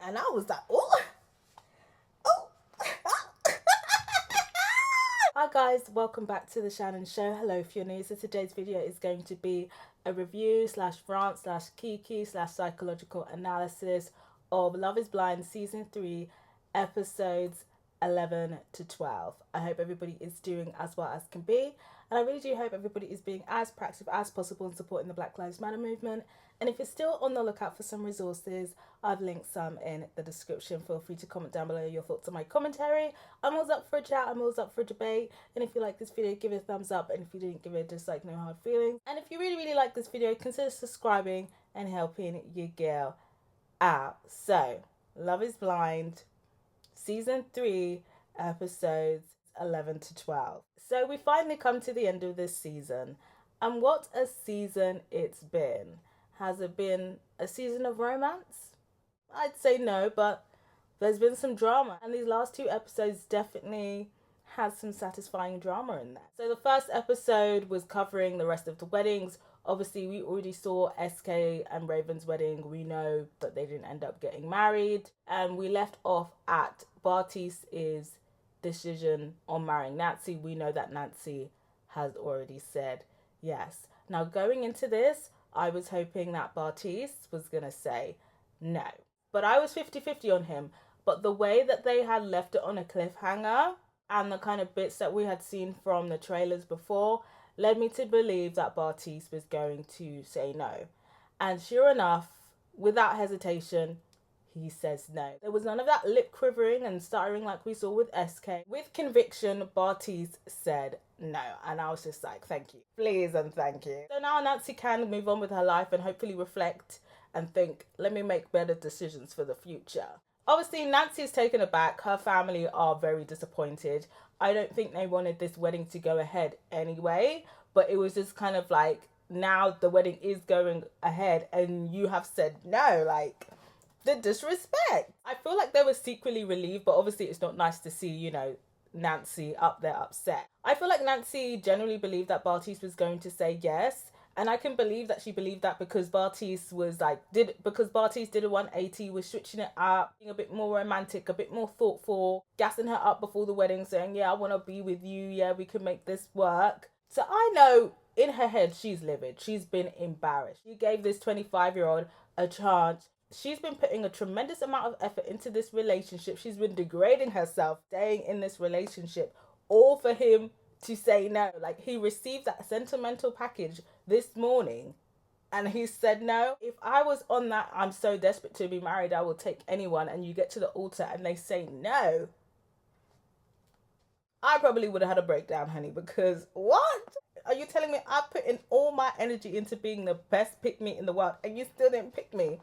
And I was like, oh, oh. Hi guys, welcome back to the Shannon Show. Hello if you're new. So today's video is going to be a review slash rant slash kiki slash psychological analysis of Love is Blind Season 3 episodes 11 to 12. I hope everybody is doing as well as can be. And I really do hope everybody is being as proactive as possible in supporting the Black Lives Matter movement. And if you're still on the lookout for some resources, I've linked some in the description. Feel free to comment down below your thoughts on my commentary. I'm always up for a chat. I'm always up for a debate. And if you like this video, give it a thumbs up. And if you didn't, give it a dislike, no hard feelings. And if you really, really like this video, consider subscribing and helping your girl out. So, Love is Blind, Season 3, episodes 11 to 12. So we finally come to the end of this season. And what a season it's been. Has it been a season of romance? I'd say no, but there's been some drama. And these last two episodes definitely had some satisfying drama in there. So the first episode was covering the rest of the weddings. Obviously, we already saw Esco and Raven's wedding. We know that they didn't end up getting married. And we left off at Batiste's decision on marrying Nancy. We know that Nancy has already said yes. Now, going into this, I was hoping that Batiste was going to say no. But I was 50-50 on him. But the way that they had left it on a cliffhanger and the kind of bits that we had seen from the trailers before led me to believe that Batiste was going to say no. And sure enough, without hesitation, he says no. There was none of that lip quivering and stuttering like we saw with SK. With conviction, Batiste said no. And I was just like, thank you. Please and thank you. So now Nancy can move on with her life and hopefully reflect and think, let me make better decisions for the future. Obviously, Nancy is taken aback. Her family are very disappointed. I don't think they wanted this wedding to go ahead anyway. But it was just kind of like, now the wedding is going ahead and you have said no. Like, the disrespect. I feel like they were secretly relieved, but obviously it's not nice to see, you know, Nancy up there upset. I feel like Nancy generally believed that Batiste was going to say yes. And I can believe that she believed that because Batiste was like, because Batiste did a 180, was switching it up, being a bit more romantic, a bit more thoughtful, gassing her up before the wedding, saying, yeah, I want to be with you. Yeah, we can make this work. So I know in her head, she's livid. She's been embarrassed. She gave this 25-year-old a chance. She's been putting a tremendous amount of effort into this relationship. She's been degrading herself, staying in this relationship, all for him to say no. Like, he received that sentimental package this morning and he said no. If I was on that, I'm so desperate to be married, I will take anyone, and you get to the altar and they say no, I probably would have had a breakdown, honey, because what? Are you telling me I put in all my energy into being the best pick me in the world and you still didn't pick me?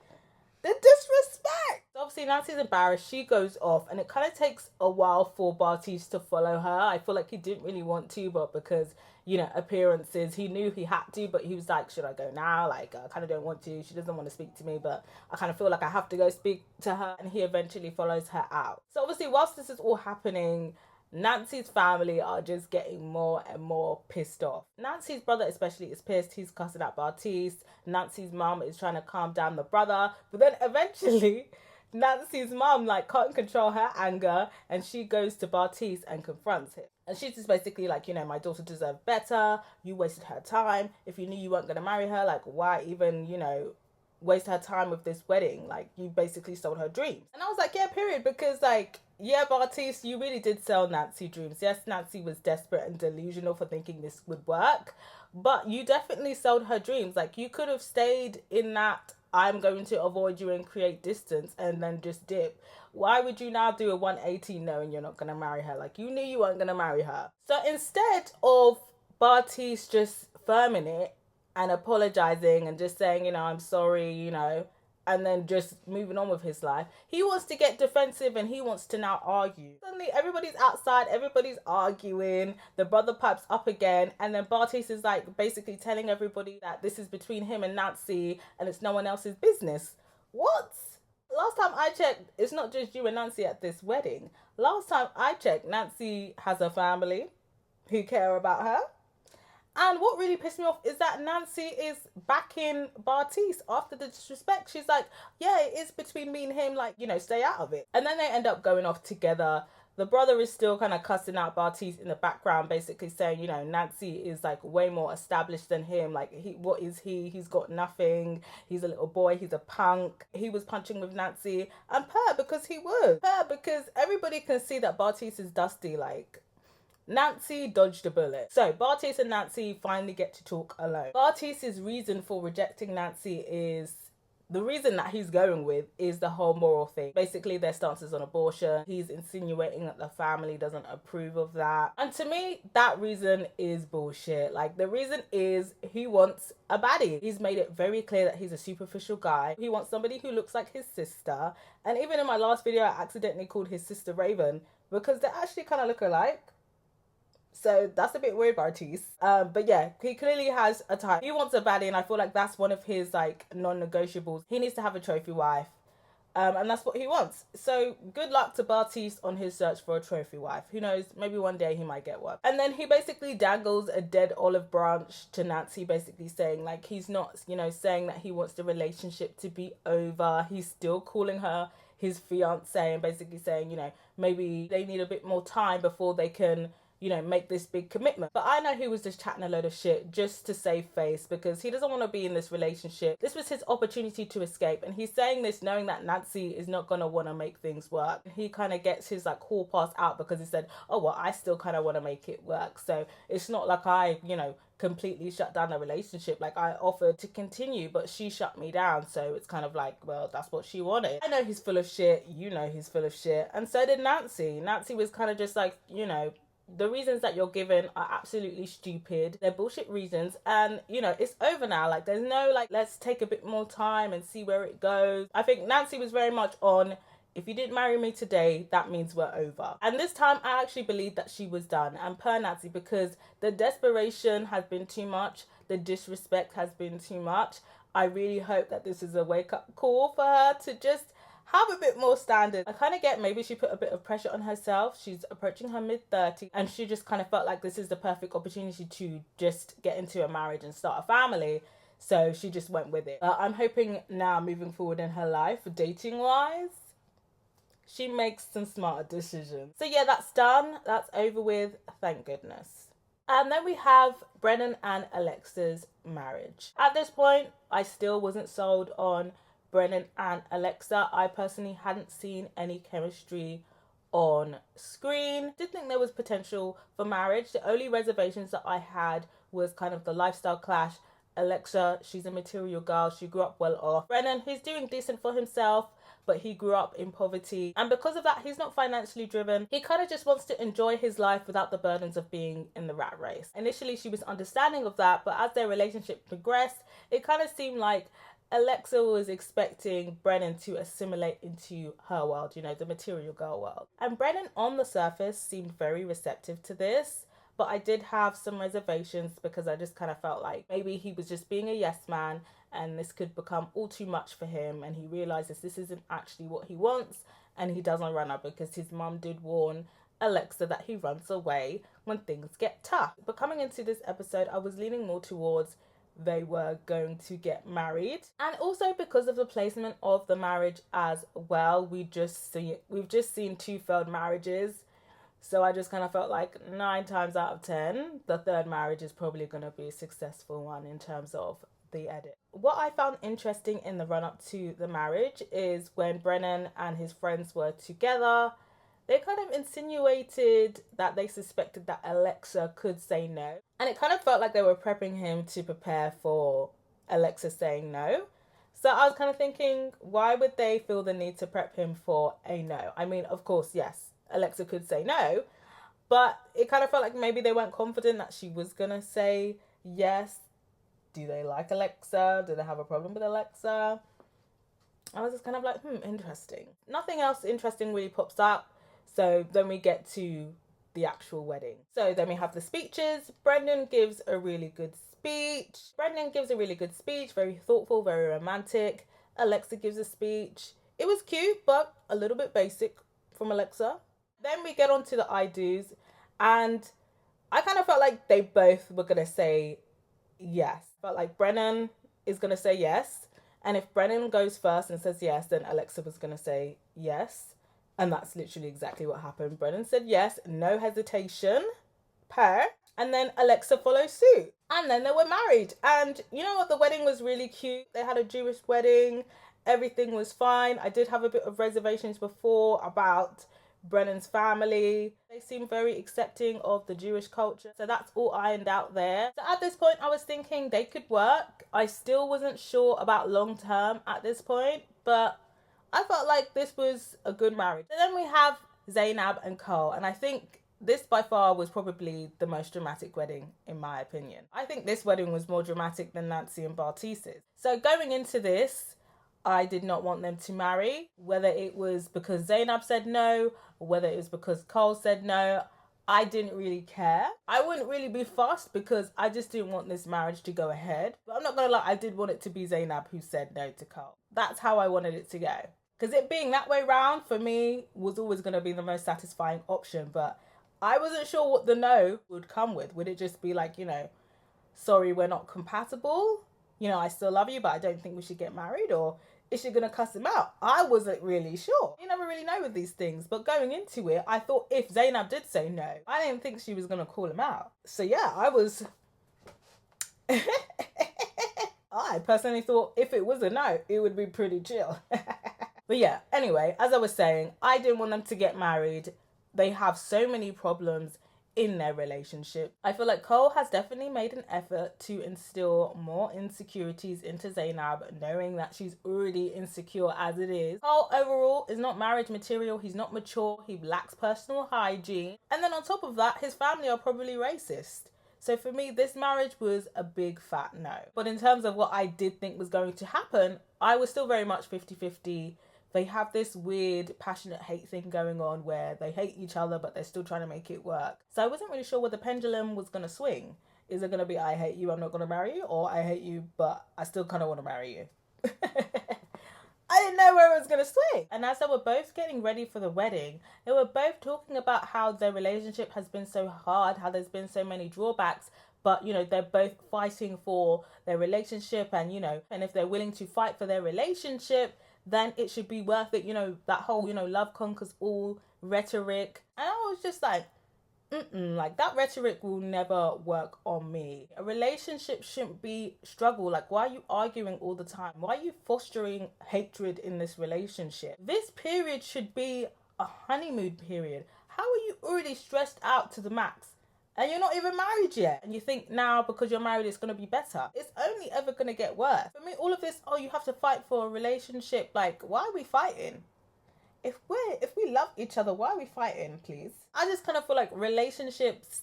The disrespect. So obviously Nancy's embarrassed. She goes off and it kind of takes a while for Batiste to follow her. I feel like he didn't really want to, but because, you know, appearances, he knew he had to, but he was like, should I go now? Like, I kind of don't want to. She doesn't want to speak to me, but I kind of feel like I have to go speak to her. And he eventually follows her out. So obviously whilst this is all happening, Nancy's family are just getting more and more pissed off. Nancy's brother especially is pissed. He's cussing at Batiste. Nancy's mum is trying to calm down the brother. But then eventually, Nancy's mum like can't control her anger and she goes to Batiste and confronts him. And she's just basically like, you know, my daughter deserved better. You wasted her time. If you knew you weren't going to marry her, like, why even, you know, waste her time with this wedding? Like, you basically sold her dreams. And I was like, yeah, period. Because like, yeah, Batiste, you really did sell Nancy dreams. Yes, Nancy was desperate and delusional for thinking this would work, but you definitely sold her dreams. Like, you could have stayed in that I'm going to avoid you and create distance and then just dip. Why would you now do a 180 knowing you're not going to marry her? Like, you knew you weren't going to marry her. So instead of Batiste just firming it and apologizing and just saying, you know, I'm sorry, you know, and then just moving on with his life, he wants to get defensive and he wants to now argue. Suddenly everybody's outside, everybody's arguing, the brother pipes up again, and then Batiste is like basically telling everybody that this is between him and Nancy and it's no one else's business. What? Last time I checked, it's not just you and Nancy at this wedding. Last time I checked, Nancy has a family who care about her. And what really pissed me off is that Nancy is backing Batiste after the disrespect. She's like, yeah, it is between me and him, like, stay out of it. And then they end up going off together. The brother is still kind of cussing out Batiste in the background, basically saying, Nancy is like way more established than him. Like, what is he? He's got nothing. He's a little boy. He's a punk. He was punching with Nancy. And purr because he would. Purr because everybody can see that Batiste is dusty. Like, Nancy dodged a bullet. So Batiste and Nancy finally get to talk alone. Batiste's reason for rejecting Nancy is the reason that he's going with is the whole moral thing. Basically, their stances on abortion. He's insinuating that the family doesn't approve of that. And to me, that reason is bullshit. Like, the reason is he wants a baddie. He's made it very clear that he's a superficial guy. He wants somebody who looks like his sister. And even in my last video, I accidentally called his sister Raven because they actually kind of look alike. So that's a bit weird, Batiste. But yeah, he clearly has a type. He wants a baddie, and I feel like that's one of his like non-negotiables. He needs to have a trophy wife. And that's what he wants. So good luck to Batiste on his search for a trophy wife. Who knows, maybe one day he might get one. And then he basically dangles a dead olive branch to Nancy, basically saying like he's not, saying that he wants the relationship to be over. He's still calling her his fiance and basically saying, maybe they need a bit more time before they can make this big commitment. But I know he was just chatting a load of shit just to save face because he doesn't want to be in this relationship. This was his opportunity to escape. And he's saying this knowing that Nancy is not going to want to make things work. He kind of gets his like hall pass out because he said, oh, well, I still kind of want to make it work. So it's not like I, completely shut down the relationship. Like, I offered to continue, but she shut me down. So it's kind of like, well, that's what she wanted. I know he's full of shit. He's full of shit. And so did Nancy. Nancy was kind of just like, the reasons that you're given are absolutely stupid. They're bullshit reasons. And, it's over now. Like, there's no, like, let's take a bit more time and see where it goes. I think Nancy was very much on, if you didn't marry me today, that means we're over. And this time, I actually believed that she was done. And per Nancy, because the desperation has been too much. The disrespect has been too much. I really hope that this is a wake-up call for her to just have a bit more standard. I kind of get maybe she put a bit of pressure on herself. She's approaching her mid-30s and she just kind of felt like this is the perfect opportunity to just get into a marriage and start a family. So she just went with it. I'm hoping now moving forward in her life, dating-wise, she makes some smarter decisions. So yeah, that's done. That's over with. Thank goodness. And then we have Brennan and Alexa's marriage. At this point, I still wasn't sold on Brennan and Alexa. I personally hadn't seen any chemistry on screen. Did think there was potential for marriage. The only reservations that I had was kind of the lifestyle clash. Alexa, she's a material girl. She grew up well off. Brennan, he's doing decent for himself, but he grew up in poverty. And because of that, he's not financially driven. He kind of just wants to enjoy his life without the burdens of being in the rat race. Initially, she was understanding of that, but as their relationship progressed, it kind of seemed like Alexa was expecting Brennan to assimilate into her world, the material girl world. And Brennan on the surface seemed very receptive to this, but I did have some reservations because I just kind of felt like maybe he was just being a yes man and this could become all too much for him and he realizes this isn't actually what he wants and he doesn't run up because his mum did warn Alexa that he runs away when things get tough. But coming into this episode, I was leaning more towards they were going to get married, and also because of the placement of the marriage as well. We've just seen 2 failed marriages, so I just kind of felt like 9 times out of 10 the third marriage is probably going to be a successful one in terms of the edit. What I found interesting in the run-up to the marriage is when Brennan and his friends were together, they kind of insinuated that they suspected that Alexa could say no. And it kind of felt like they were prepping him to prepare for Alexa saying no. So I was kind of thinking, why would they feel the need to prep him for a no? I mean, of course, yes, Alexa could say no, but it kind of felt like maybe they weren't confident that she was going to say yes. Do they like Alexa? Do they have a problem with Alexa? I was just kind of like, interesting. Nothing else interesting really pops up. So then we get to the actual wedding. So then we have the speeches. Brendan gives a really good speech. Very thoughtful, very romantic. Alexa gives a speech. It was cute, but a little bit basic from Alexa. Then we get on to the I do's. And I kind of felt like they both were going to say yes. But like Brennan is going to say yes. And if Brennan goes first and says yes, then Alexa was going to say yes. And that's literally exactly what happened. Brennan said yes, no hesitation, per. And then Alexa followed suit. And then they were married. And you know what? The wedding was really cute. They had a Jewish wedding. Everything was fine. I did have a bit of reservations before about Brennan's family. They seem very accepting of the Jewish culture. So that's all ironed out there. So at this point, I was thinking they could work. I still wasn't sure about long term at this point, but I felt like this was a good marriage. So then we have Zainab and Cole, and I think this by far was probably the most dramatic wedding in my opinion. I think this wedding was more dramatic than Nancy and Batiste's. So going into this, I did not want them to marry, whether it was because Zainab said no, or whether it was because Cole said no. I didn't really care. I wouldn't really be fussed because I just didn't want this marriage to go ahead. But I'm not gonna lie, I did want it to be Zainab who said no to Cole. That's how I wanted it to go. Because it being that way round, for me, was always going to be the most satisfying option. But I wasn't sure what the no would come with. Would it just be like, sorry, we're not compatible? I still love you, but I don't think we should get married? Or is she going to cuss him out? I wasn't really sure. You never really know with these things. But going into it, I thought if Zainab did say no, I didn't think she was going to call him out. So yeah, I was... I personally thought if it was a no, it would be pretty chill. But yeah, anyway, as I was saying, I didn't want them to get married. They have so many problems in their relationship. I feel like Cole has definitely made an effort to instill more insecurities into Zainab, knowing that she's already insecure as it is. Cole overall is not marriage material. He's not mature. He lacks personal hygiene. And then on top of that, his family are probably racist. So for me, this marriage was a big fat no. But in terms of what I did think was going to happen, I was still very much 50-50. They have this weird passionate hate thing going on where they hate each other, but they're still trying to make it work. So I wasn't really sure where the pendulum was going to swing. Is it going to be, I hate you, I'm not going to marry you? Or I hate you, but I still kind of want to marry you? I didn't know where it was going to swing. And as they were both getting ready for the wedding, they were both talking about how their relationship has been so hard, how there's been so many drawbacks, but, they're both fighting for their relationship and, and if they're willing to fight for their relationship, then it should be worth it. That whole, love conquers all rhetoric. And I was just like, like that rhetoric will never work on me. A relationship shouldn't be struggle. Like, why are you arguing all the time? Why are you fostering hatred in this relationship? This period should be a honeymoon period. How are you already stressed out to the max? And you're not even married yet. And you think now because you're married it's going to be better. It's only ever going to get worse. For me, all of this, you have to fight for a relationship. Like, why are we fighting? If we love each other, why are we fighting, please? I just kind of feel like relationships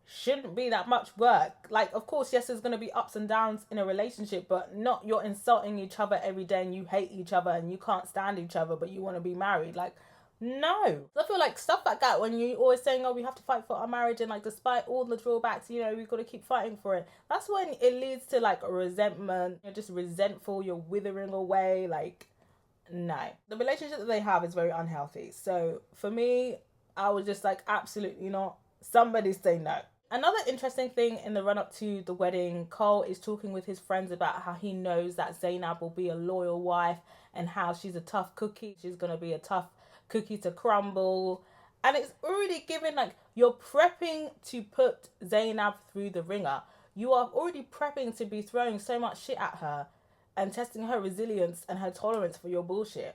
shouldn't be that much work. Like, of course, yes, there's going to be ups and downs in a relationship, but not you're insulting each other every day and you hate each other and you can't stand each other, but you want to be married. Like, no. I feel like stuff like that, when you're always saying, we have to fight for our marriage, and like despite all the drawbacks, we've got to keep fighting for it. That's when it leads to like a resentment. You're just resentful, you're withering away. Like, no. The relationship that they have is very unhealthy. So for me, I was just like, absolutely not. Somebody say no. Another interesting thing in the run-up to the wedding, Cole is talking with his friends about how he knows that Zainab will be a loyal wife and how she's a tough cookie. She's going to be a tough cookie to crumble. And it's already given like you're prepping to put Zainab through the ringer. You are already prepping to be throwing so much shit at her and testing her resilience and her tolerance for your bullshit.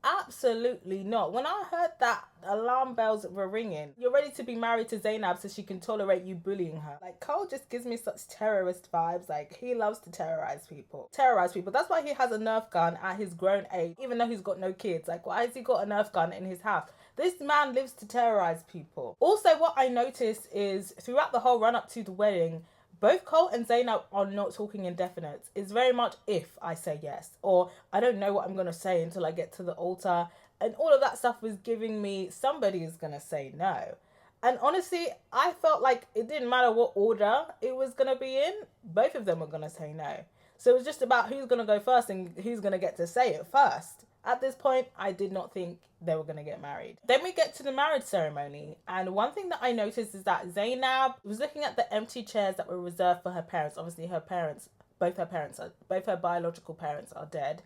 Absolutely not. When I heard that, alarm bells were ringing. You're ready to be married to Zainab so she can tolerate you bullying her. Like, Cole just gives me such terrorist vibes. Like, he loves to terrorize people. That's why he has a Nerf gun at his grown age, even though he's got no kids. Like, why has he got a Nerf gun in his house? This man lives to terrorize people. Also, what I noticed is throughout the whole run up to the wedding, both Cole and Zainab are not talking indefinites. It's very much if I say yes, or I don't know what I'm going to say until I get to the altar. And all of that stuff was giving me somebody is going to say no. And honestly, I felt like it didn't matter what order it was going to be in. Both of them were going to say no. So it was just about who's going to go first and who's going to get to say it first. At this point, I did not think they were going to get married. Then we get to the marriage ceremony, and one thing that I noticed is that Zainab was looking at the empty chairs that were reserved for her parents. Obviously, both her biological parents are dead.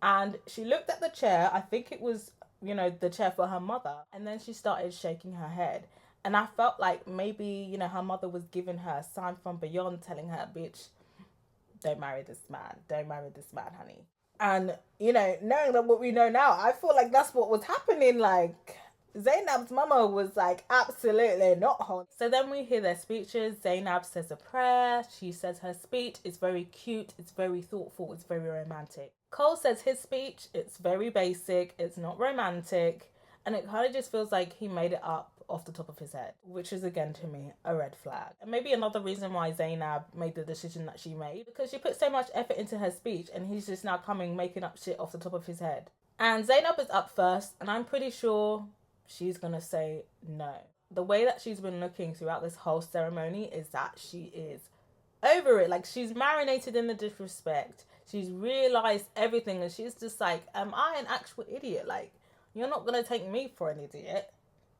And she looked at the chair, I think it was, the chair for her mother, and then she started shaking her head. And I felt like maybe, her mother was giving her a sign from beyond, telling her, bitch, don't marry this man. Don't marry this man, honey. And, knowing that what we know now, I feel like that's what was happening. Like, Zainab's mama was like, absolutely not hot. So then we hear their speeches. Zainab says a prayer. She says her speech. It's very cute. It's very thoughtful. It's very romantic. Cole says his speech. It's very basic. It's not romantic. And it kind of just feels like he made it up off the top of his head, which is, again, to me, a red flag. And maybe another reason why Zainab made the decision that she made, because she put so much effort into her speech and he's just now making up shit off the top of his head. And Zainab is up first, and I'm pretty sure she's gonna say no. The way that she's been looking throughout this whole ceremony is that she is over it. Like, she's marinated in the disrespect. She's realized everything, and she's just like, am I an actual idiot? Like, you're not gonna take me for an idiot.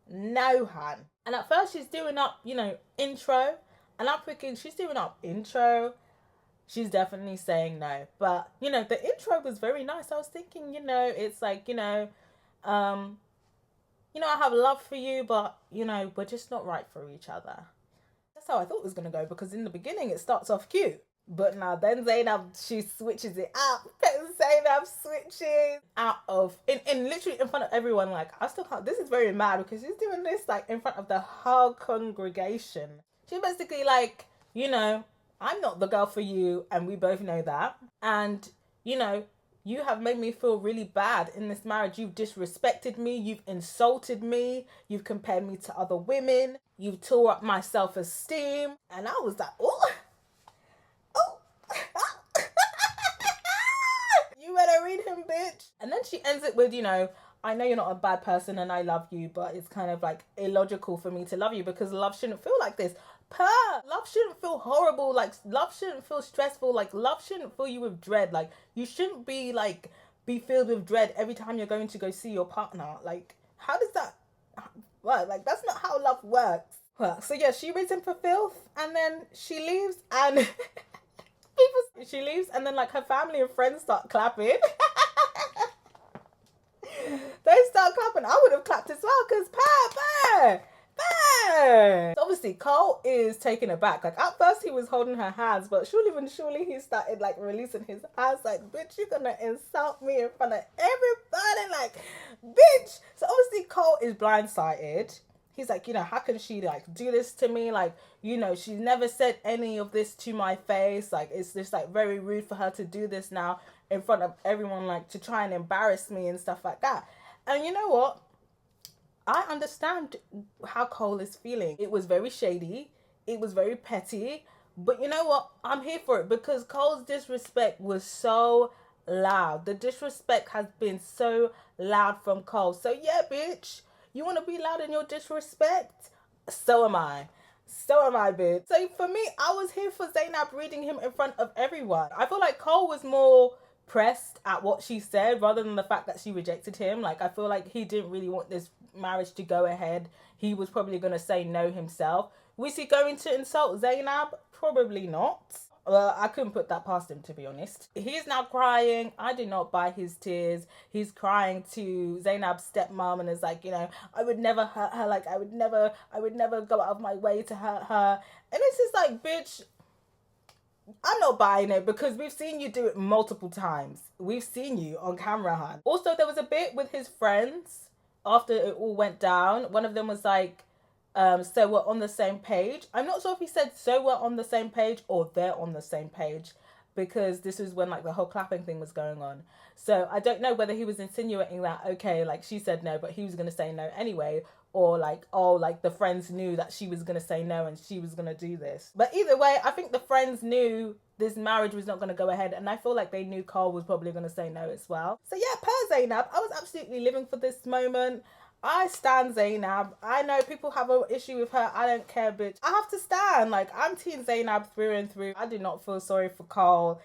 No, hun. And at first she's doing up, intro. And I'm thinking, she's doing up intro. She's definitely saying no. But, the intro was very nice. I was thinking, it's like, I have love for you, but, we're just not right for each other. That's how I thought it was going to go, because in the beginning it starts off cute. But now then Zainab, she switches it up. Zainab switches out of, in literally in front of everyone. Like, I still can't, this is very mad because she's doing this like in front of the whole congregation. She's basically like, I'm not the girl for you, and we both know that. And, you have made me feel really bad in this marriage. You've disrespected me. You've insulted me. You've compared me to other women. You've tore up my self-esteem. And I was like, oh. You better read him, bitch. And then she ends it with, I know you're not a bad person and I love you, but it's kind of like illogical for me to love you because love shouldn't feel like this. Love shouldn't feel horrible. Like, love shouldn't feel stressful. Like, love shouldn't fill you with dread. Like, you shouldn't be filled with dread every time you're going to go see your partner. Like, how does that work? Like, that's not how love works. Well, so yeah, she reads him for filth, and then she leaves, and she leaves, and then like her family and friends start clapping. They start clapping. I would have clapped as well, because purr. So obviously Cole is taken aback. Like, at first he was holding her hands, but surely he started like releasing his hands, like, bitch, you're gonna insult me in front of everybody, like, bitch. So obviously Cole is blindsided. He's like, how can she like do this to me? Like, she's never said any of this to my face. Like, it's just like very rude for her to do this now in front of everyone, like to try and embarrass me and stuff like that. And you know what? I understand how Cole is feeling. It was very shady. It was very petty. But you know what? I'm here for it, because Cole's disrespect was so loud. The disrespect has been so loud from Cole. So yeah, bitch. You want to be loud in your disrespect? So am I. So am I, bitch. So for me, I was here for Zainab reading him in front of everyone. I feel like Cole was more pressed at what she said rather than the fact that she rejected him. Like, I feel like he didn't really want this marriage to go ahead. He was probably going to say no himself. Was he going to insult Zainab? Probably not. Well, I couldn't put that past him, to be honest. He's now crying. I did not buy his tears. He's crying to Zainab's stepmom and is like, I would never hurt her. Like, I would never go out of my way to hurt her. And it's just like, bitch, I'm not buying it, because we've seen you do it multiple times. We've seen you on camera, hun. Also, there was a bit with his friends after it all went down. One of them was like, so we're on the same page. I'm not sure if he said so we're on the same page or they're on the same page, because this is when like the whole clapping thing was going on. So I don't know whether he was insinuating that, okay, like she said no, but he was going to say no anyway, or like, oh, like the friends knew that she was going to say no and she was going to do this. But either way, I think the friends knew this marriage was not going to go ahead, and I feel like they knew Cole was probably going to say no as well. So yeah, per Zainab, I was absolutely living for this moment. I stan Zainab. I know people have an issue with her. I don't care, bitch. I have to stan. Like, I'm team Zainab through and through. I do not feel sorry for Cole.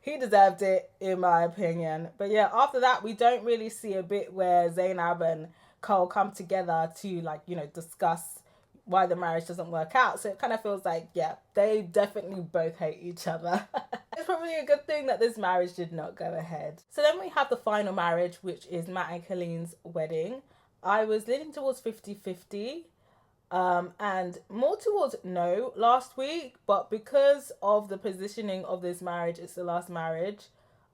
he deserved it, in my opinion. But yeah, after that, we don't really see a bit where Zainab and Cole come together to, like, you know, discuss why the marriage doesn't work out. So it kind of feels like, yeah, they definitely both hate each other. It's probably a good thing that this marriage did not go ahead. So then we have the final marriage, which is Matt and Colleen's wedding. I was leaning towards 50-50, and more towards no last week, but because of the positioning of this marriage, it's the last marriage,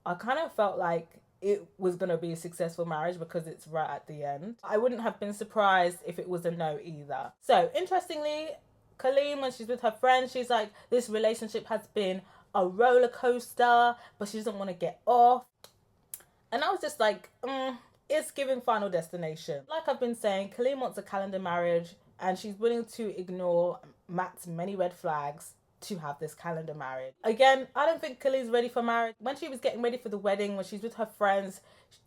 I kind of felt like it was going to be a successful marriage because it's right at the end. I wouldn't have been surprised if it was a no either. So interestingly, Colleen, when she's with her friends, she's like, this relationship has been a roller coaster, but she doesn't want to get off. And I was just like, it's giving Final Destination. Like I've been saying, Colleen wants a calendar marriage, and she's willing to ignore Matt's many red flags to have this calendar marriage. Again, I don't think Colleen's ready for marriage. When she was getting ready for the wedding, when she's with her friends,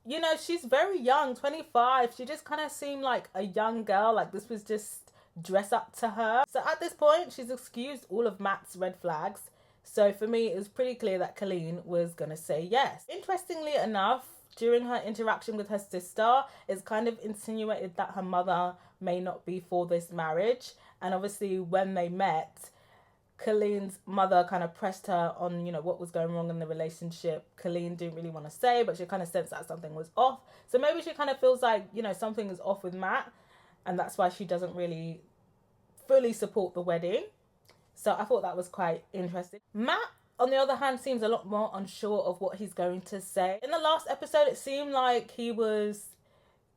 you know, she's very young, 25. She just kind of seemed like a young girl, like this was just dress up to her. So at this point, she's excused all of Matt's red flags. So for me, it was pretty clear that Colleen was going to say yes. Interestingly enough, during her interaction with her sister, it's kind of insinuated that her mother may not be for this marriage. And obviously when they met, Colleen's mother kind of pressed her on, you know, what was going wrong in the relationship. Colleen didn't really want to say, but she kind of sensed that something was off. So maybe she kind of feels like, you know, something is off with Matt, and that's why she doesn't really fully support the wedding. So I thought that was quite interesting. Matt, on the other hand, seems a lot more unsure of what he's going to say. In the last episode, it seemed like he was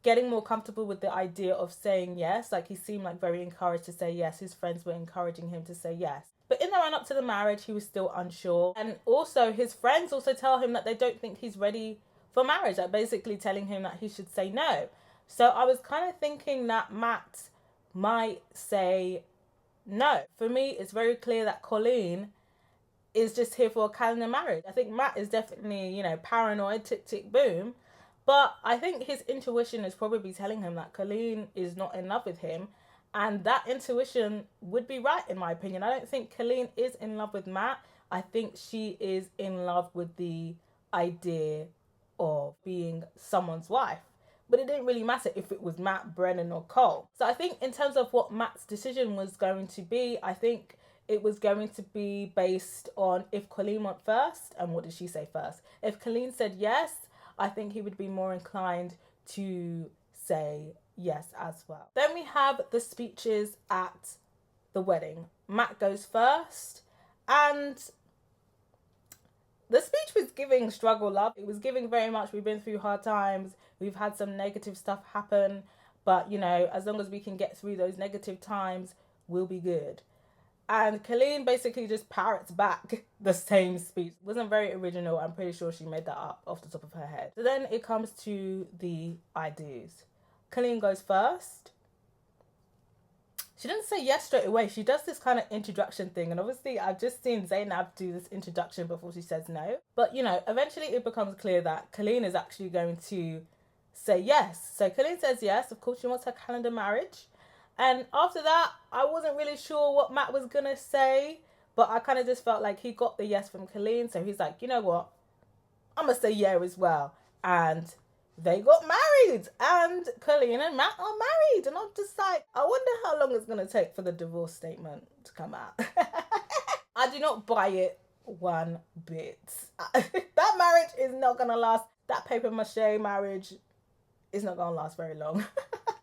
getting more comfortable with the idea of saying yes. Like, he seemed like very encouraged to say yes. His friends were encouraging him to say yes. But in the run up to the marriage, he was still unsure. And also, his friends also tell him that they don't think he's ready for marriage. Like, basically telling him that he should say no. So I was kind of thinking that Matt might say no. For me, it's very clear that Colleen is just here for a calendar marriage. I think Matt is definitely, you know, paranoid, tick, tick, boom. But I think his intuition is probably telling him that Colleen is not in love with him. And that intuition would be right, in my opinion. I don't think Colleen is in love with Matt. I think she is in love with the idea of being someone's wife. But it didn't really matter if it was Matt, Brennan, or Cole. So I think in terms of what Matt's decision was going to be, I think it was going to be based on if Colleen went first, and what did she say first. If Colleen said yes, I think he would be more inclined to say yes as well. Then we have the speeches at the wedding. Matt goes first, and the speech was giving struggle love. It was giving very much, we've been through hard times, we've had some negative stuff happen, but, you know, as long as we can get through those negative times, we'll be good. And Colleen basically just parrots back the same speech. It wasn't very original. I'm pretty sure she made that up off the top of her head. So then it comes to the I do's. Colleen goes first. She didn't say yes straight away. She does this kind of introduction thing. And obviously, I've just seen Zainab do this introduction before she says no. But, you know, eventually it becomes clear that Colleen is actually going to say yes. So Colleen says yes. Of course, she wants her calendar marriage. And after that, I wasn't really sure what Matt was going to say, but I kind of just felt like he got the yes from Colleen. So he's like, you know what? I'm going to say yeah as well. And they got married. And Colleen and Matt are married. And I'm just like, I wonder how long it's going to take for the divorce statement to come out. I do not buy it one bit. That marriage is not going to last. That paper mache marriage is not going to last very long.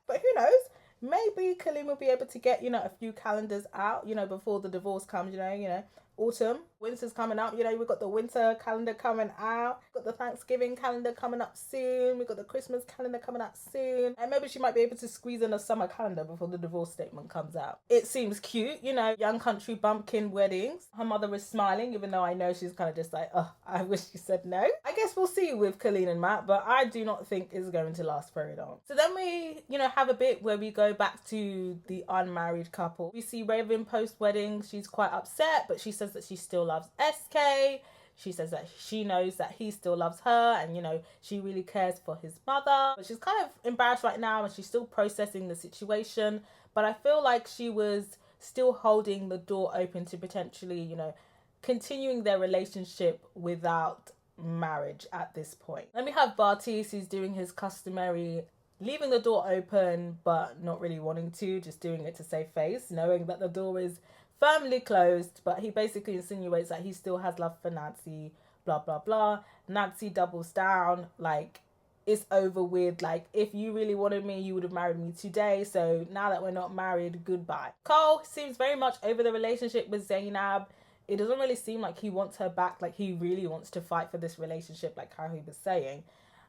But who knows? Maybe Colleen will be able to get, you know, a few calendars out, you know, before the divorce comes, you know, autumn, winter's coming up, you know, we've got the winter calendar coming out, we've got the Thanksgiving calendar coming up soon, we've got the Christmas calendar coming out soon, and maybe she might be able to squeeze in a summer calendar before the divorce statement comes out. It seems cute, you know, young country bumpkin weddings. Her mother is smiling, even though I know she's kind of just like, oh, I wish she said no. I guess we'll see with Colleen and Matt, but I do not think it's going to last very long. So then we, you know, have a bit where we go back to the unmarried couple. We see Raven post-wedding. She's quite upset, but she says that she still loves Esco. She says that she knows that he still loves her, and, you know, she really cares for his mother. But she's kind of embarrassed right now, and she's still processing the situation. But I feel like she was still holding the door open to potentially, you know, continuing their relationship without marriage at this point. Then we have Batiste, who's doing his customary leaving the door open but not really wanting to, just doing it to save face, knowing that the door is firmly closed, but he basically insinuates that he still has love for Nancy, blah blah blah. Nancy doubles down, like, it's over with, like, if you really wanted me, you would have married me today, so now that we're not married, goodbye. Cole seems very much over the relationship with Zainab. It doesn't really seem like he wants her back, like he really wants to fight for this relationship, like how he was saying.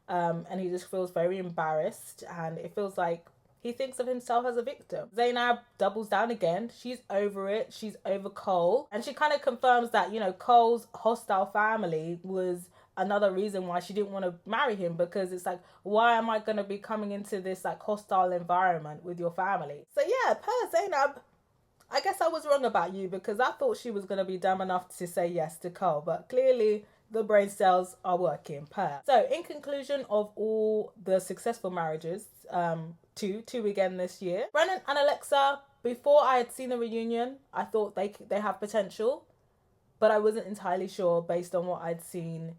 And he just feels very embarrassed, and it feels like he thinks of himself as a victim. Zainab doubles down again. She's over it. She's over Cole. And she kind of confirms that, you know, Cole's hostile family was another reason why she didn't want to marry him, because it's like, why am I going to be coming into this like hostile environment with your family? So yeah, per Zainab, I guess I was wrong about you, because I thought she was going to be dumb enough to say yes to Cole, but clearly the brain cells are working per. So in conclusion of all the successful marriages, two again this year, Brennan and Alexa, before I had seen the reunion, I thought they have potential, but I wasn't entirely sure based on what I'd seen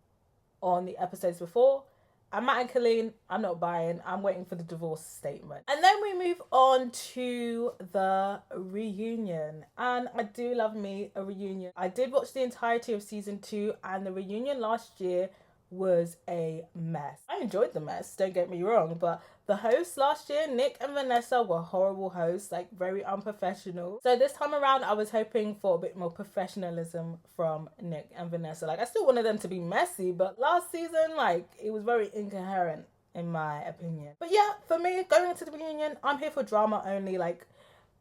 on the episodes before. And Matt and Colleen, I'm not buying. I'm waiting for the divorce statement. And then we move on to the reunion. And I do love me a reunion. I did watch the entirety of season 2, and the reunion last year was a mess. I enjoyed the mess, don't get me wrong, but the hosts last year, Nick and Vanessa, were horrible hosts, like very unprofessional. So this time around, I was hoping for a bit more professionalism from Nick and Vanessa. Like, I still wanted them to be messy, but last season, like, it was very incoherent in my opinion. But yeah, for me, going into the reunion, I'm here for drama only. Like,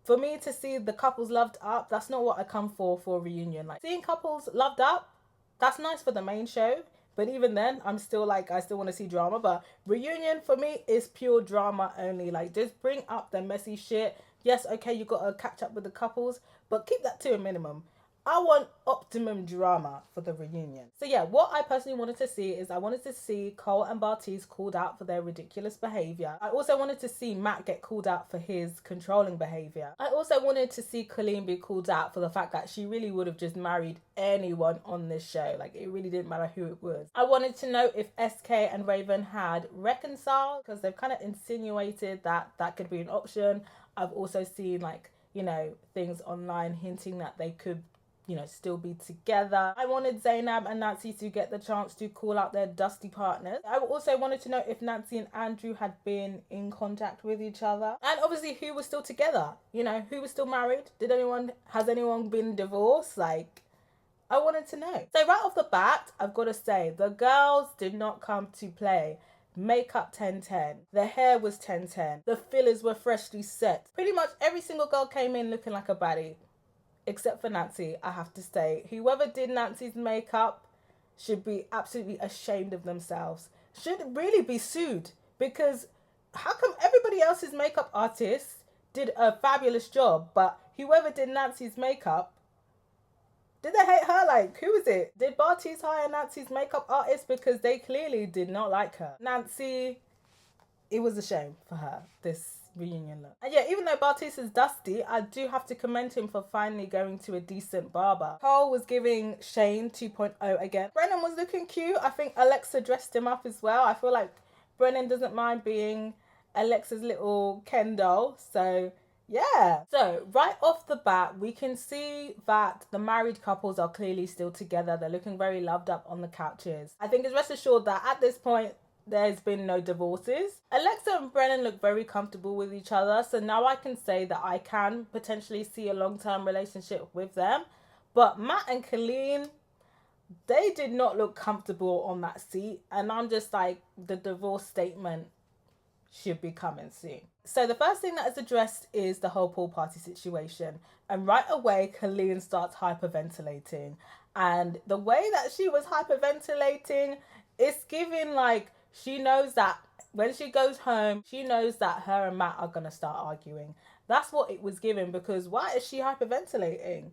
for me to see the couples loved up, that's not what I come for a reunion. Like, seeing couples loved up, that's nice for the main show. But even then, I'm still like, I still want to see drama. But reunion for me is pure drama only. Like, just bring up the messy shit. Yes, okay, you got to catch up with the couples, but keep that to a minimum. I want optimum drama for the reunion. So yeah, what I personally wanted to see is I wanted to see Cole and Batiste called out for their ridiculous behaviour. I also wanted to see Matt get called out for his controlling behaviour. I also wanted to see Colleen be called out for the fact that she really would have just married anyone on this show. Like, it really didn't matter who it was. I wanted to know if SK and Raven had reconciled, because they've kind of insinuated that that could be an option. I've also seen, like, you know, things online hinting that they could, you know, still be together. I wanted Zainab and Nancy to get the chance to call out their dusty partners. I also wanted to know if Nancy and Andrew had been in contact with each other. And obviously who was still together. You know, who was still married? Has anyone been divorced? Like, I wanted to know. So right off the bat, I've got to say, the girls did not come to play. Makeup 10-10. The hair was 10-10. The fillers were freshly set. Pretty much every single girl came in looking like a baddie. Except for Nancy, I have to say. Whoever did Nancy's makeup should be absolutely ashamed of themselves. Should really be sued. Because how come everybody else's makeup artists did a fabulous job, but whoever did Nancy's makeup, did they hate her? Like, who was it? Did Batiste hire Nancy's makeup artist? Because they clearly did not like her. Nancy, it was a shame for her, this reunion look. And yeah, even though Batiste is dusty, I do have to commend him for finally going to a decent barber. Cole was giving Shane 2.0 again. Brennan was looking cute. I think Alexa dressed him up as well. I feel like Brennan doesn't mind being Alexa's little Ken doll. So yeah. So right off the bat, we can see that the married couples are clearly still together. They're looking very loved up on the couches. I think it's rest assured that at this point, there's been no divorces. Alexa and Brennan look very comfortable with each other, so now I can say that I can potentially see a long-term relationship with them. But Matt and Colleen, they did not look comfortable on that seat, and I'm just like, the divorce statement should be coming soon. So the first thing that is addressed is the whole pool party situation, and right away Colleen starts hyperventilating, and the way that she was hyperventilating, it's giving like, she knows that when she goes home, she knows that her and Matt are going to start arguing. That's what it was given, because why is she hyperventilating?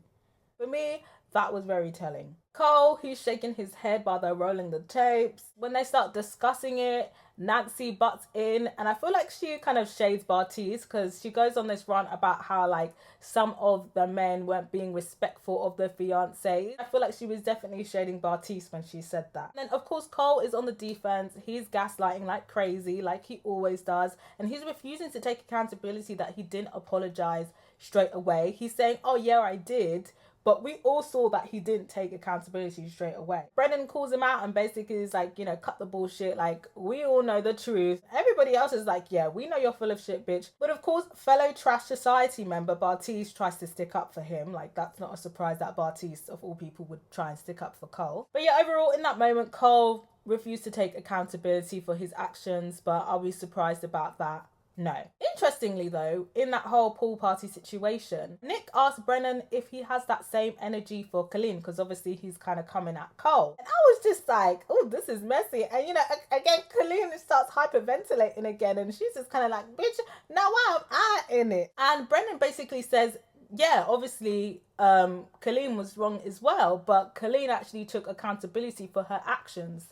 For me, that was very telling. Cole, he's shaking his head while they're rolling the tapes. When they start discussing it, Nancy butts in, and I feel like she kind of shades Batiste because she goes on this rant about how like some of the men weren't being respectful of their fiancés. I feel like she was definitely shading Batiste when she said that. And then of course Cole is on the defense. He's gaslighting like crazy, like he always does, and he's refusing to take accountability that he didn't apologize straight away. He's saying, "Oh yeah, I did." But we all saw that he didn't take accountability straight away. Brennan calls him out and basically is like, cut the bullshit. Like, we all know the truth. Everybody else is like, yeah, we know you're full of shit, bitch. But of course, fellow Trash Society member Batiste tries to stick up for him. Like, that's not a surprise that Batiste, of all people, would try and stick up for Cole. But yeah, overall, in that moment, Cole refused to take accountability for his actions. But are we surprised about that? No. Interestingly though, in that whole pool party situation, Nick asked Brennan if he has that same energy for Colleen, because obviously he's kind of coming at Cole. And I was just like, oh, this is messy. And again, Colleen starts hyperventilating again, and she's just kind of like, bitch, now why am I in it? And Brennan basically says, yeah, obviously Colleen was wrong as well, but Colleen actually took accountability for her actions.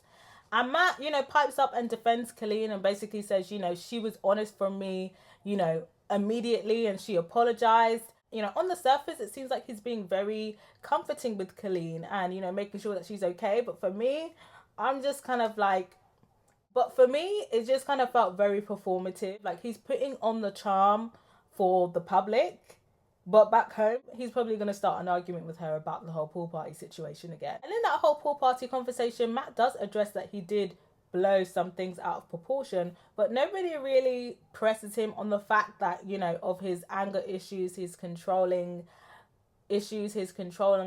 And Matt, pipes up and defends Colleen and basically says, she was honest from me, immediately, and she apologized. On the surface, it seems like he's being very comforting with Colleen and, making sure that she's okay. But for me, I'm just kind of like, it just kind of felt very performative. Like he's putting on the charm for the public. But back home, he's probably going to start an argument with her about the whole pool party situation again. And in that whole pool party conversation, Matt does address that he did blow some things out of proportion, but nobody really presses him on the fact that, of his anger issues, his controlling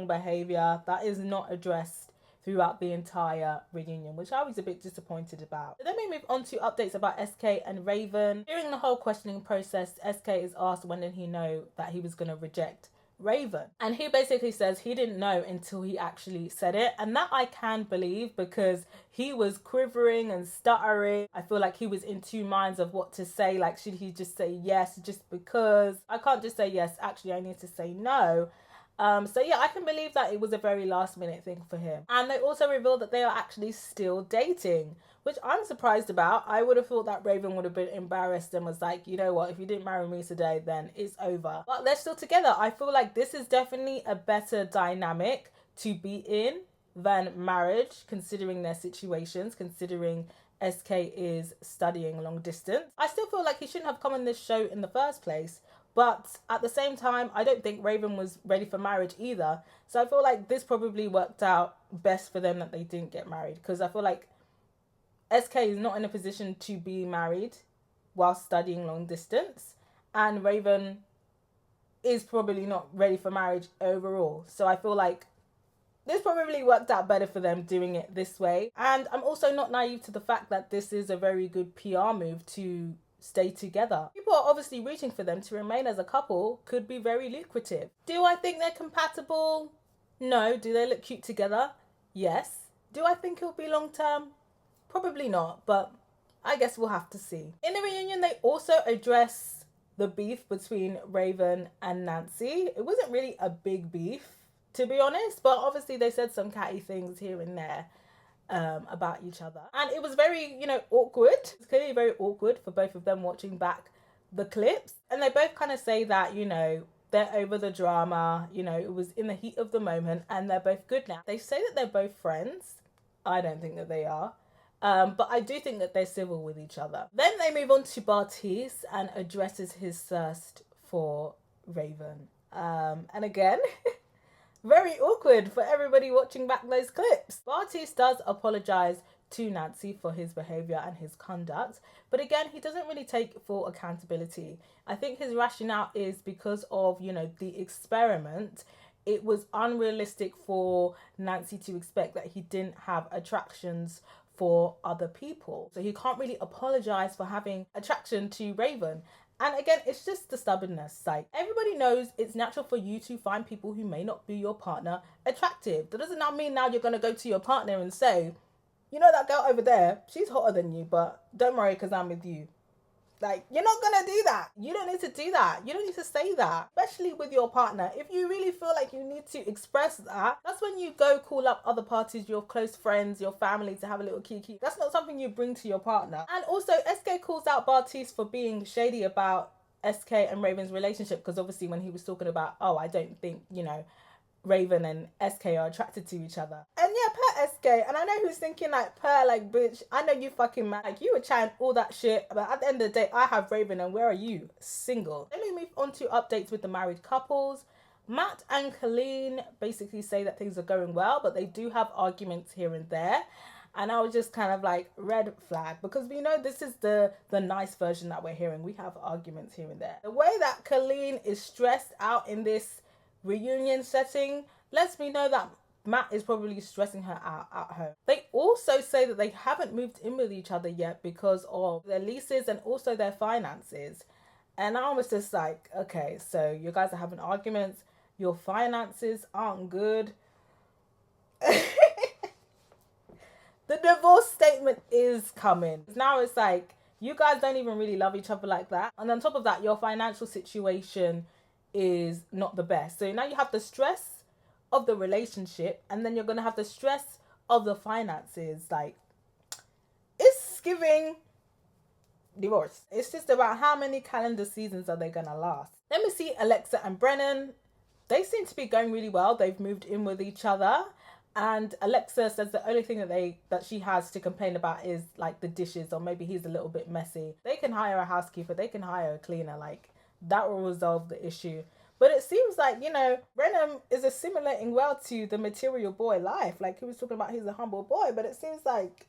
behavior. That is not addressed throughout the entire reunion, which I was a bit disappointed about. So then we move on to updates about SK and Raven. During the whole questioning process, SK is asked when did he know that he was going to reject Raven. And he basically says he didn't know until he actually said it. And that I can believe because he was quivering and stuttering. I feel like he was in two minds of what to say. Like, should he just say yes just because? I can't just say yes, actually I need to say no. So yeah, I can believe that it was a very last minute thing for him. And they also revealed that they are actually still dating, which I'm surprised about. I would have thought that Raven would have been embarrassed and was like, you know what, if you didn't marry me today, then it's over. But they're still together. I feel like this is definitely a better dynamic to be in than marriage, considering their situations, considering SK is studying long distance. I still feel like he shouldn't have come on this show in the first place. But at the same time, I don't think Raven was ready for marriage either. So I feel like this probably worked out best for them that they didn't get married. Because I feel like SK is not in a position to be married while studying long distance. And Raven is probably not ready for marriage overall. So I feel like this probably worked out better for them doing it this way. And I'm also not naive to the fact that this is a very good PR move to stay together. People are obviously rooting for them to remain as a couple. Could be very lucrative. Do I think they're compatible? No. Do they look cute together? Yes. Do I think it'll be long term? Probably not, but I guess we'll have to see. In the reunion, they also address the beef between Raven and Nancy. It wasn't really a big beef, to be honest, but obviously they said some catty things here and there about each other, and it was very awkward. It's clearly very awkward for both of them watching back the clips, and they both kind of say that they're over the drama, it was in the heat of the moment and they're both good now. They say that they're both friends. I don't think that they are, but I do think that they're civil with each other. Then they move on to Batiste and addresses his thirst for Raven, and again very awkward for everybody watching back those clips. Batiste does apologise to Nancy for his behaviour and his conduct, but again, he doesn't really take full accountability. I think his rationale is because of, the experiment. It was unrealistic for Nancy to expect that he didn't have attractions for other people. So he can't really apologise for having attraction to Raven. And again, it's just the stubbornness. Like, everybody knows it's natural for you to find people who may not be your partner attractive. That doesn't now mean now you're going to go to your partner and say, that girl over there, she's hotter than you, but don't worry because I'm with you. Like, you're not gonna do that. You don't need to do that. You don't need to say that, especially with your partner. If you really feel like you need to express that, that's when you go call up other parties, your close friends, your family, to have a little kiki. That's not something you bring to your partner. And also, SK calls out Batiste for being shady about SK and Raven's relationship, because obviously when he was talking about, oh, I don't think, Raven and SK are attracted to each other. And yeah, per SK, and I know who's thinking like, per, like, bitch, I know you fucking mad. Like, you were chatting all that shit, but at the end of the day, I have Raven, and where are you? Single. Let me move on to updates with the married couples. Matt and Colleen basically say that things are going well, but they do have arguments here and there. And I was just kind of like, red flag, because we know this is the nice version that we're hearing. We have arguments here and there. The way that Colleen is stressed out in this reunion setting lets me know that Matt is probably stressing her out at home. They also say that they haven't moved in with each other yet because of their leases and also their finances. And I was just like, okay, so you guys are having arguments, your finances aren't good. The divorce statement is coming. Now it's like, you guys don't even really love each other like that. And on top of that, your financial situation is not the best. So now you have the stress of the relationship, and then you're going to have the stress of the finances. Like, it's giving divorce. It's just about how many calendar seasons are they going to last. Let me see Alexa and Brennan. They seem to be going really well. They've moved in with each other. And Alexa says the only thing that she has to complain about is like the dishes, or maybe he's a little bit messy. They can hire a housekeeper, they can hire a cleaner, like that will resolve the issue. But it seems like, Brennan is assimilating well to the material boy life. Like, he was talking about he's a humble boy, but it seems like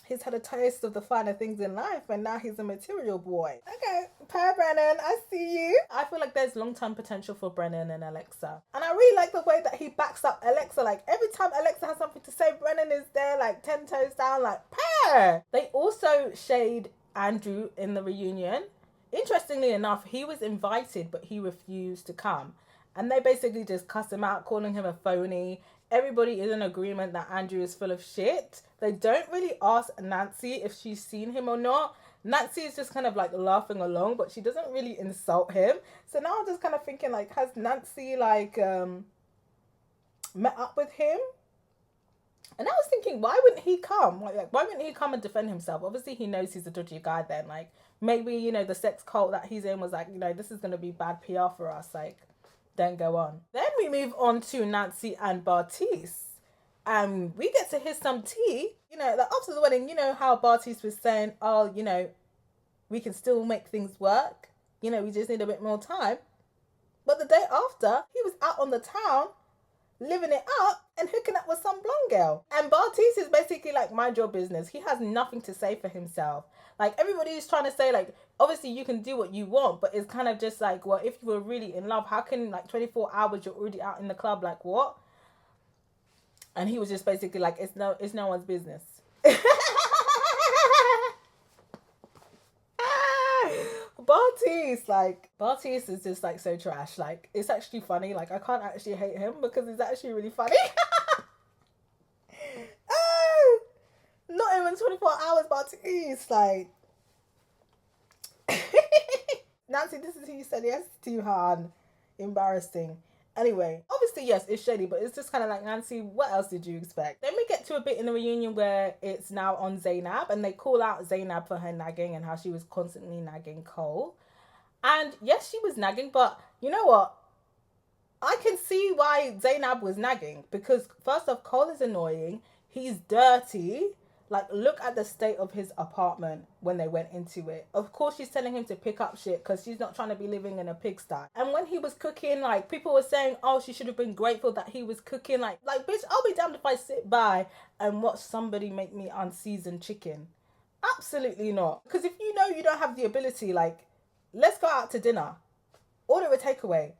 he's had a taste of the finer things in life, and now he's a material boy. Okay, Per Brennan, I see you. I feel like there's long-term potential for Brennan and Alexa. And I really like the way that he backs up Alexa. Like, every time Alexa has something to say, Brennan is there, like, 10 toes down, like, Per! They also shade Andrew in the reunion. Interestingly enough, he was invited, but he refused to come. And they basically just cuss him out, calling him a phony. Everybody is in agreement that Andrew is full of shit. They don't really ask Nancy if she's seen him or not. Nancy is just kind of like laughing along, but she doesn't really insult him. So now I'm just kind of thinking, like, has Nancy like met up with him? And I was thinking, why wouldn't he come? Like, why wouldn't he come and defend himself? Obviously, he knows he's a dodgy guy then. Like, maybe, the sex cult that he's in was like, this is going to be bad PR for us. Like, don't go on. Then we move on to Nancy and Batiste. And we get to hear some tea. Like after the wedding, how Batiste was saying, oh, we can still make things work. We just need a bit more time. But the day after, he was out on the town, living it up and hooking up with some blonde girl. And Batiste is basically like, mind your business. He has nothing to say for himself. Like, everybody's trying to say, like, obviously you can do what you want, but it's kind of just like, well, if you were really in love, how can, like, 24 hours you're already out in the club? Like, what? And he was just basically like, it's no one's business. Batiste is just like so trash. Like, it's actually funny. Like, I can't actually hate him because he's actually really funny. Not even 24 hours, Batiste. Like, Nancy, this is who you said yes to, Han. Embarrassing. Anyway, obviously, yes, it's shady, but it's just kind of like, Nancy, what else did you expect? Then we get to a bit in the reunion where it's now on Zainab, and they call out Zainab for her nagging and how she was constantly nagging Cole. And yes, she was nagging, but you know what? I can see why Zainab was nagging, because first off, Cole is annoying. He's dirty. Like, look at the state of his apartment when they went into it. Of course, she's telling him to pick up shit because she's not trying to be living in a pigsty. And when he was cooking, like, people were saying, oh, she should have been grateful that he was cooking. Like, bitch, I'll be damned if I sit by and watch somebody make me unseasoned chicken. Absolutely not. Because if you know you don't have the ability, like, let's go out to dinner. Order a takeaway.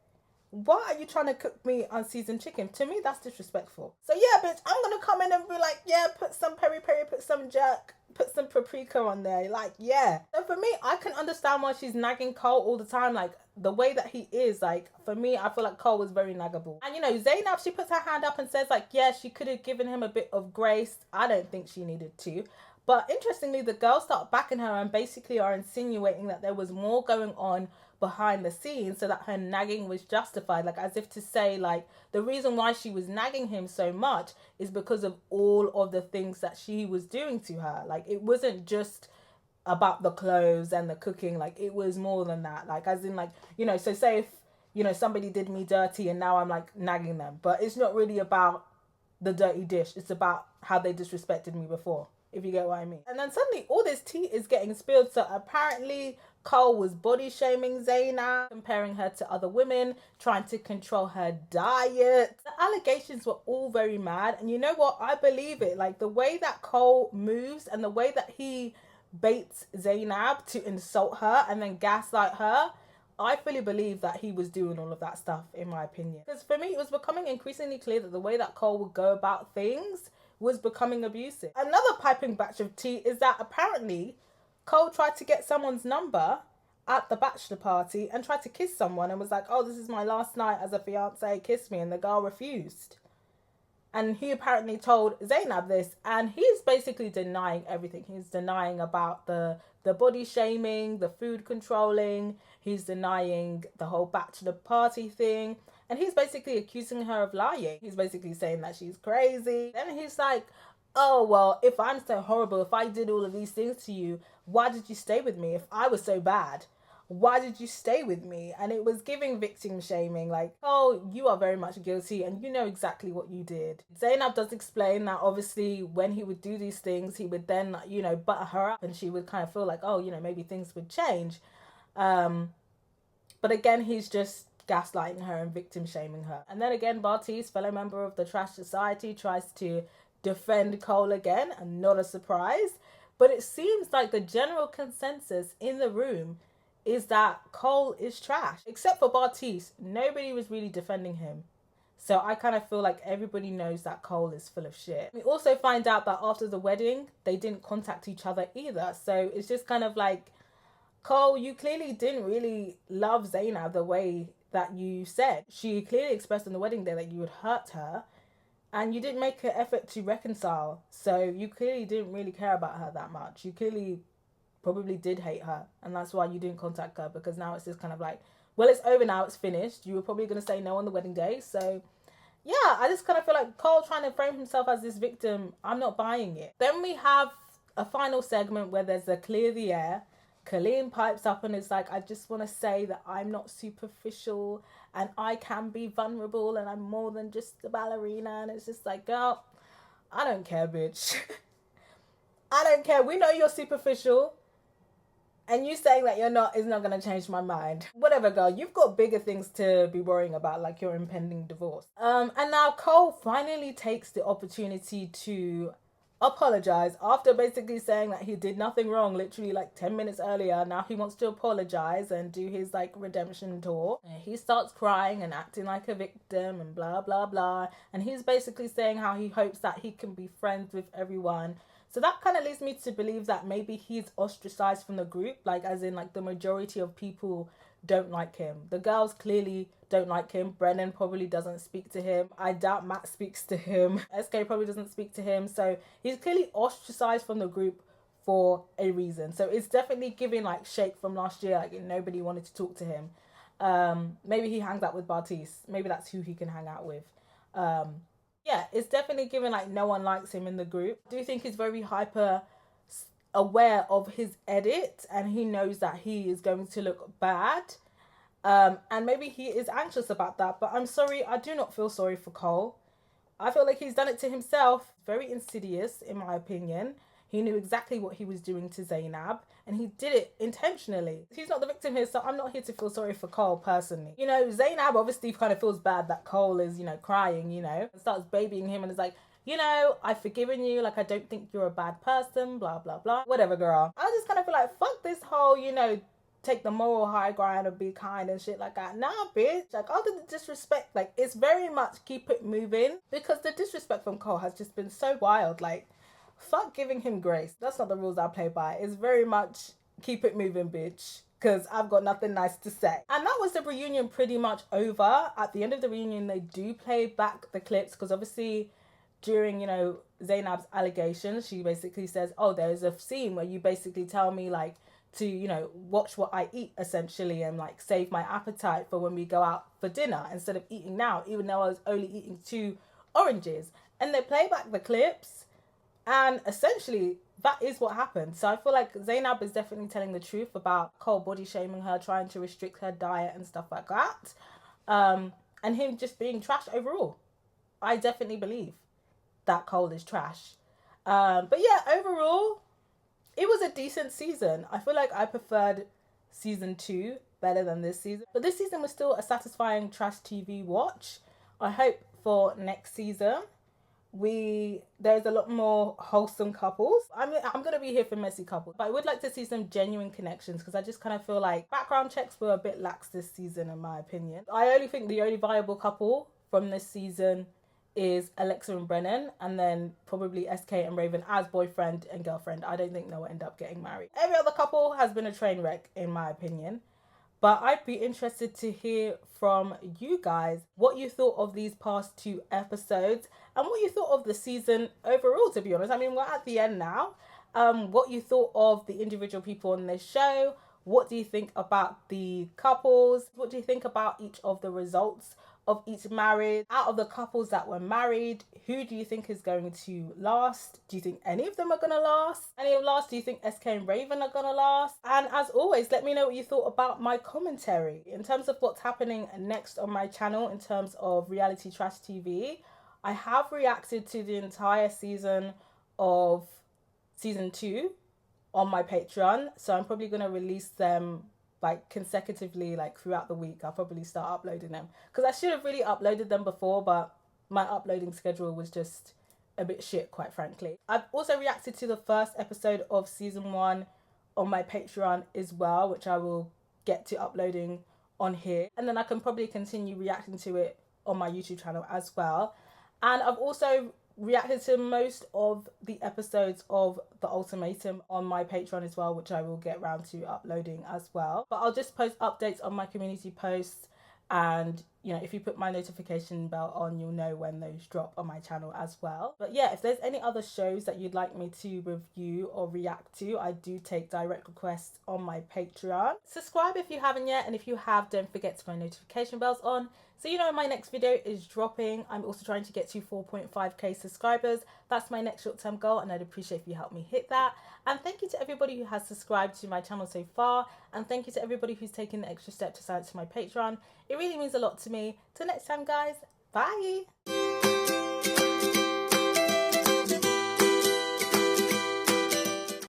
Why are you trying to cook me unseasoned chicken? To me, that's disrespectful. So yeah, bitch, I'm going to come in and be like, yeah, put some peri-peri, put some jerk, put some paprika on there. Like, yeah. So for me, I can understand why she's nagging Cole all the time. Like, the way that he is, like, for me, I feel like Cole was very naggable. And, Zainab, she puts her hand up and says, like, yeah, she could have given him a bit of grace. I don't think she needed to. But interestingly, the girls start backing her and basically are insinuating that there was more going on behind the scenes, so that her nagging was justified, like as if to say, like, the reason why she was nagging him so much is because of all of the things that she was doing to her. Like, it wasn't just about the clothes and the cooking, like it was more than that. Like, as in, like, you know, so say if, you know, somebody did me dirty and now I'm like nagging them, but it's not really about the dirty dish, it's about how they disrespected me before, if you get what I mean. And then suddenly all this tea is getting spilled. So apparently Cole was body shaming Zainab, comparing her to other women, trying to control her diet. The allegations were all very mad. And you know what? I believe it. Like, the way that Cole moves and the way that he baits Zainab to insult her and then gaslight her, I fully believe that he was doing all of that stuff, in my opinion. Because for me, it was becoming increasingly clear that the way that Cole would go about things was becoming abusive. Another piping batch of tea is that apparently Cole tried to get someone's number at the bachelor party and tried to kiss someone and was like, oh, this is my last night as a fiance, kiss me. And the girl refused. And he apparently told Zainab this, and he's basically denying everything. He's denying about the body shaming, the food controlling. He's denying the whole bachelor party thing. And he's basically accusing her of lying. He's basically saying that she's crazy. Then he's like, oh, well, if I'm so horrible, if I did all of these things to you, why did you stay with me? If I was so bad, why did you stay with me? And it was giving victim shaming, like, oh, you are very much guilty and you know exactly what you did. Zainab does explain that obviously when he would do these things, he would then, you know, butter her up and she would kind of feel like, oh, you know, maybe things would change. But again, he's just gaslighting her and victim shaming her. And then again, Batiste, fellow member of the Trash Society, tries to defend Cole again, and not a surprise. But it seems like the general consensus in the room is that Cole is trash. Except for Batiste, nobody was really defending him. So I kind of feel like everybody knows that Cole is full of shit. We also find out that after the wedding, they didn't contact each other either. So it's just kind of like, Cole, you clearly didn't really love Zainab the way that you said. She clearly expressed on the wedding day that you would hurt her, and you didn't make an effort to reconcile. So you clearly didn't really care about her that much. You clearly probably did hate her, and that's why you didn't contact her, because now it's just kind of like, well, it's over now, it's finished. You were probably going to say no on the wedding day. So yeah, I just kind of feel like Cole trying to frame himself as this victim, I'm not buying it. Then we have a final segment where there's a clear the air. Colleen pipes up and is like, I just want to say that I'm not superficial and I can be vulnerable and I'm more than just a ballerina. And it's just like, girl, I don't care, bitch. I don't care. We know you're superficial. And you saying that you're not is not going to change my mind. Whatever, girl. You've got bigger things to be worrying about, like your impending divorce. And now Cole finally takes the opportunity to apologize after basically saying that he did nothing wrong literally like 10 minutes earlier. Now he wants to apologize and do his like redemption tour. And he starts crying and acting like a victim and blah blah blah, and he's basically saying how he hopes that he can be friends with everyone. So that kind of leads me to believe that maybe he's ostracized from the group, like as in like the majority of people don't like him. The girls clearly don't like him. Brennan probably doesn't speak to him. I doubt Matt speaks to him. Esco probably doesn't speak to him. So he's clearly ostracized from the group for a reason. So it's definitely giving like Shake from last year, like nobody wanted to talk to him. Maybe he hangs out with Batiste. Maybe that's who he can hang out with. Yeah, it's definitely giving like no one likes him in the group. I do think he's very hyper aware of his edit and he knows that he is going to look bad. And maybe he is anxious about that. But I'm sorry, I do not feel sorry for Cole. I feel like he's done it to himself. Very insidious, in my opinion. He knew exactly what he was doing to Zainab, and he did it intentionally. He's not the victim here, so I'm not here to feel sorry for Cole personally. You know, Zainab obviously kind of feels bad that Cole is, you know, crying, you know, and starts babying him and is like, you know, I've forgiven you, like I don't think you're a bad person, blah, blah, blah. Whatever, girl. I just kind of feel like, fuck this whole, you know, take the moral high ground and be kind and shit like that. Nah, bitch. Like, after the disrespect, like, it's very much keep it moving, because the disrespect from Cole has just been so wild. Like, fuck giving him grace. That's not the rules I play by. It's very much keep it moving, bitch, because I've got nothing nice to say. And that was the reunion pretty much over. At the end of the reunion, they do play back the clips, because obviously during, you know, Zainab's allegations, she basically says, oh, there's a scene where you basically tell me like to, you know, watch what I eat essentially, and like save my appetite for when we go out for dinner instead of eating now, even though I was only eating 2 oranges. And they play back the clips, and essentially that is what happened. So I feel like Zainab is definitely telling the truth about Cole body shaming her, trying to restrict her diet and stuff like that. And him just being trash overall. I definitely believe that Cole is trash. But yeah, overall, it was a decent season. I feel like I preferred season 2 better than this season. But this season was still a satisfying trash TV watch. I hope for next season there's a lot more wholesome couples. I'm gonna be here for messy couples, but I would like to see some genuine connections, because I just kind of feel like background checks were a bit lax this season in my opinion. I only think the only viable couple from this season is Alexa and Brennan, and then probably Esco and Raven as boyfriend and girlfriend. I don't think they'll end up getting married. Every other couple has been a train wreck in my opinion. But I'd be interested to hear from you guys what you thought of these past 2 episodes and what you thought of the season overall, to be honest. I mean, we're at the end now. What you thought of the individual people on this show. What do you think about the couples? What do you think about each of the results of each marriage? Out of the couples that were married, who do you think is going to last? Do you think any of them are going to last? Any of last? Do you think SK and Raven are going to last? And as always, let me know what you thought about my commentary in terms of what's happening next on my channel in terms of reality trash TV. I have reacted to the entire season of season 2 on my Patreon, so I'm probably going to release them like consecutively, like throughout the week. I'll probably start uploading them, because I should have really uploaded them before, but my uploading schedule was just a bit shit, quite frankly. I've also reacted to the first episode of season 1 on my Patreon as well, which I will get to uploading on here, and then I can probably continue reacting to it on my YouTube channel as well. And I've also reacted to most of the episodes of The Ultimatum on my Patreon as well, which I will get around to uploading as well. But I'll just post updates on my community posts, and you know, if you put my notification bell on, you'll know when those drop on my channel as well. But yeah, if there's any other shows that you'd like me to review or react to, I do take direct requests on my Patreon. Subscribe if you haven't yet, and if you have, don't forget to put my notification bells on so you know when my next video is dropping. I'm also trying to get to 4.5k subscribers. That's my next short-term goal, and I'd appreciate if you help me hit that. And thank you to everybody who has subscribed to my channel so far, and thank you to everybody who's taken the extra step to sign up to my Patreon. It really means a lot to me. Till next time, guys. Bye.